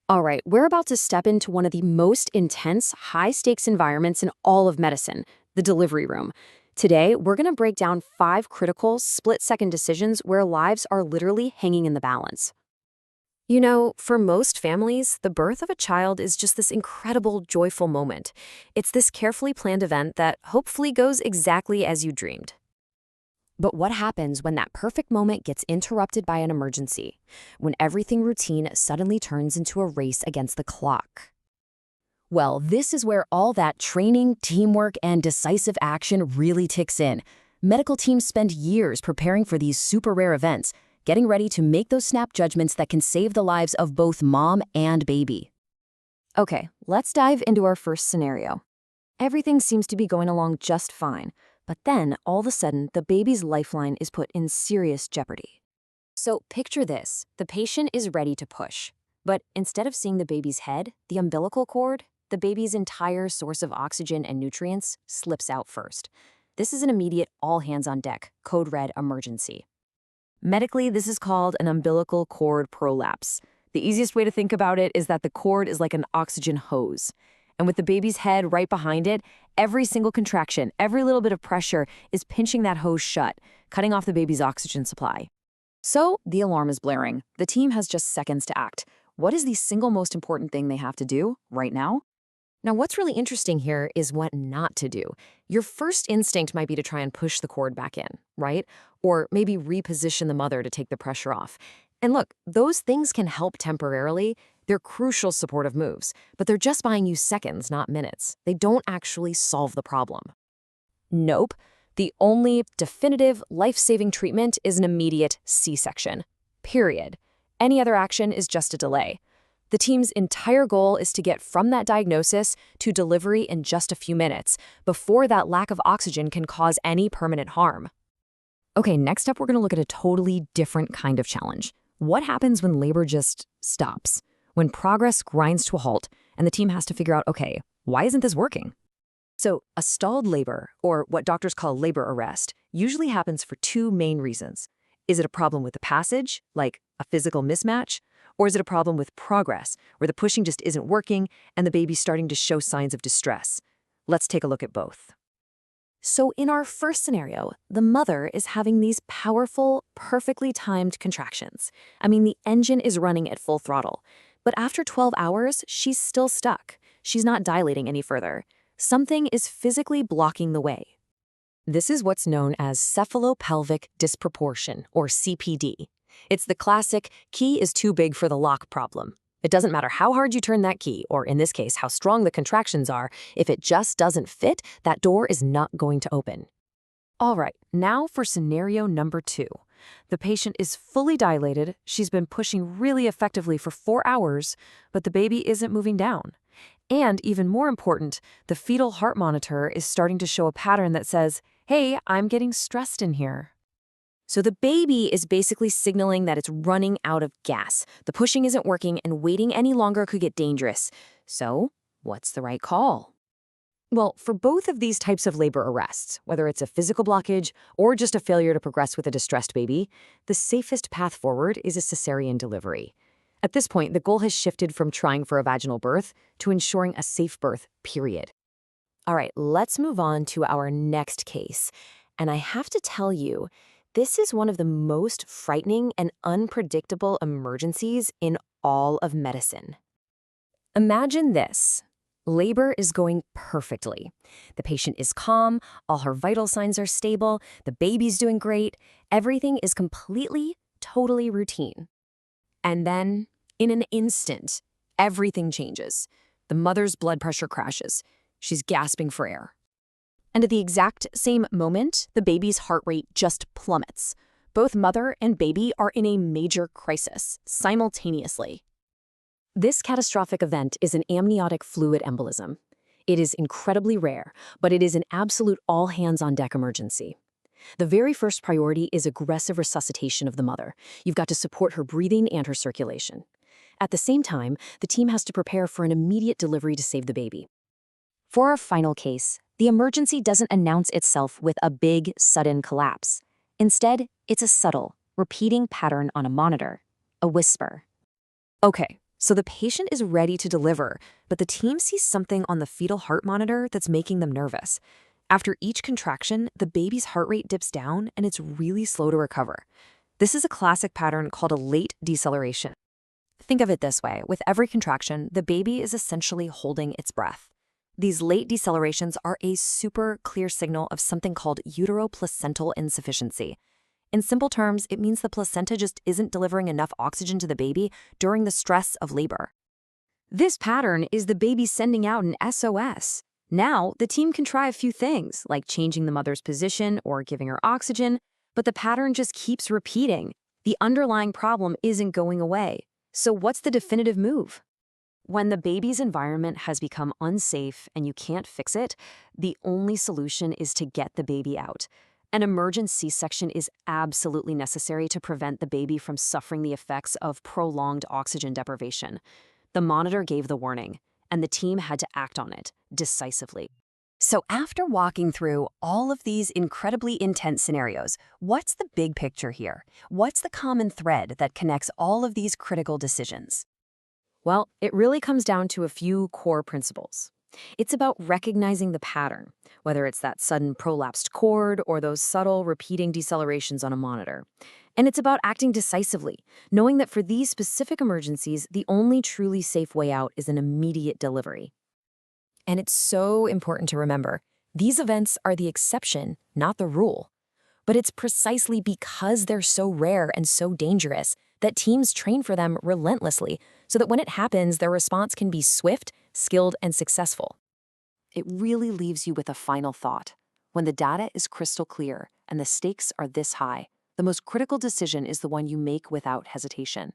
All right, we're about to step into one of the most intense, high-stakes environments in all of medicine, the delivery room. Today, we're going to break down 5 critical, split-second decisions where lives are literally hanging in the balance. You know, for most families, the birth of a child is just this incredible, joyful moment. It's this carefully planned event that hopefully goes exactly as you dreamed. But what happens when that perfect moment gets interrupted by an emergency? When everything routine suddenly turns into a race against the clock? Well, this is where all that training, teamwork, and decisive action really ticks in. Medical teams spend years preparing for these super rare events, getting ready to make those snap judgments that can save the lives of both mom and baby. Okay, let's dive into our first scenario. Everything seems to be going along just fine, but then, all of a sudden, the baby's lifeline is put in serious jeopardy. So picture this. The patient is ready to push. But instead of seeing the baby's head, the umbilical cord, the baby's entire source of oxygen and nutrients, slips out first. This is an immediate all-hands-on-deck, code red emergency. Medically, this is called an umbilical cord prolapse. The easiest way to think about it is that the cord is like an oxygen hose. And with the baby's head right behind it, every single contraction, every little bit of pressure is pinching that hose shut, cutting off the baby's oxygen supply. So the alarm is blaring. The team has just seconds to act. What is the single most important thing they have to do right now? Now, what's really interesting here is what not to do. Your first instinct might be to try and push the cord back in, right? Or maybe reposition the mother to take the pressure off. And look, those things can help temporarily. They're crucial supportive moves, but they're just buying you seconds, not minutes. They don't actually solve the problem. Nope. The only definitive, life-saving treatment is an immediate C-section. Period. Any other action is just a delay. The team's entire goal is to get from that diagnosis to delivery in just a few minutes, before that lack of oxygen can cause any permanent harm. Okay, next up, we're going to look at a totally different kind of challenge. What happens when labor just stops? When progress grinds to a halt and the team has to figure out, okay, why isn't this working? So a stalled labor, or what doctors call labor arrest, usually happens for 2 main reasons. Is it a problem with the passage, like a physical mismatch? Or is it a problem with progress, where the pushing just isn't working and the baby's starting to show signs of distress? Let's take a look at both. So in our first scenario, the mother is having these powerful, perfectly timed contractions. I mean, the engine is running at full throttle. But after 12 hours, she's still stuck. She's not dilating any further. Something is physically blocking the way. This is what's known as cephalopelvic disproportion, or CPD. It's the classic key is too big for the lock problem. It doesn't matter how hard you turn that key, or in this case, how strong the contractions are, if it just doesn't fit, that door is not going to open. All right, now for scenario number 2. The patient is fully dilated, she's been pushing really effectively for 4 hours, but the baby isn't moving down. And even more important, the fetal heart monitor is starting to show a pattern that says, hey, I'm getting stressed in here. So the baby is basically signaling that it's running out of gas. The pushing isn't working and waiting any longer could get dangerous. So what's the right call? Well, for both of these types of labor arrests, whether it's a physical blockage or just a failure to progress with a distressed baby, the safest path forward is a cesarean delivery. At this point, the goal has shifted from trying for a vaginal birth to ensuring a safe birth, period. All right, let's move on to our next case. And I have to tell you, this is one of the most frightening and unpredictable emergencies in all of medicine. Imagine this. Labor is going perfectly. The patient is calm, all her vital signs are stable, the baby's doing great, everything is completely, totally routine. And then, in an instant, everything changes. The mother's blood pressure crashes. She's gasping for air. And at the exact same moment, the baby's heart rate just plummets. Both mother and baby are in a major crisis, simultaneously. This catastrophic event is an amniotic fluid embolism. It is incredibly rare, but it is an absolute all-hands-on-deck emergency. The very first priority is aggressive resuscitation of the mother. You've got to support her breathing and her circulation. At the same time, the team has to prepare for an immediate delivery to save the baby. For our final case, the emergency doesn't announce itself with a big, sudden collapse. Instead, it's a subtle, repeating pattern on a monitor, a whisper. Okay, So the patient is ready to deliver, but the team sees something on the fetal heart monitor that's making them nervous. After each contraction, the baby's heart rate dips down and it's really slow to recover. This is a classic pattern called a late deceleration. Think of it this way: with every contraction, the baby is essentially holding its breath. These late decelerations are a super clear signal of something called uteroplacental insufficiency. In simple terms, it means the placenta just isn't delivering enough oxygen to the baby during the stress of labor. This pattern is the baby sending out an SOS. Now, the team can try a few things, like changing the mother's position or giving her oxygen, but the pattern just keeps repeating. The underlying problem isn't going away. So what's the definitive move? When the baby's environment has become unsafe and you can't fix it, the only solution is to get the baby out. An emergency C-section is absolutely necessary to prevent the baby from suffering the effects of prolonged oxygen deprivation. The monitor gave the warning, and the team had to act on it decisively. So after walking through all of these incredibly intense scenarios, what's the big picture here? What's the common thread that connects all of these critical decisions? Well, it really comes down to a few core principles. It's about recognizing the pattern, whether it's that sudden prolapsed cord or those subtle repeating decelerations on a monitor. And it's about acting decisively, knowing that for these specific emergencies, the only truly safe way out is an immediate delivery. And it's so important to remember, these events are the exception, not the rule. But it's precisely because they're so rare and so dangerous that teams train for them relentlessly so that when it happens, their response can be swift, skilled, and successful. It really leaves you with a final thought. When the data is crystal clear and the stakes are this high, the most critical decision is the one you make without hesitation.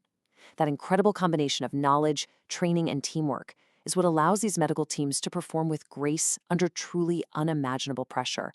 That incredible combination of knowledge, training, and teamwork is what allows these medical teams to perform with grace under truly unimaginable pressure.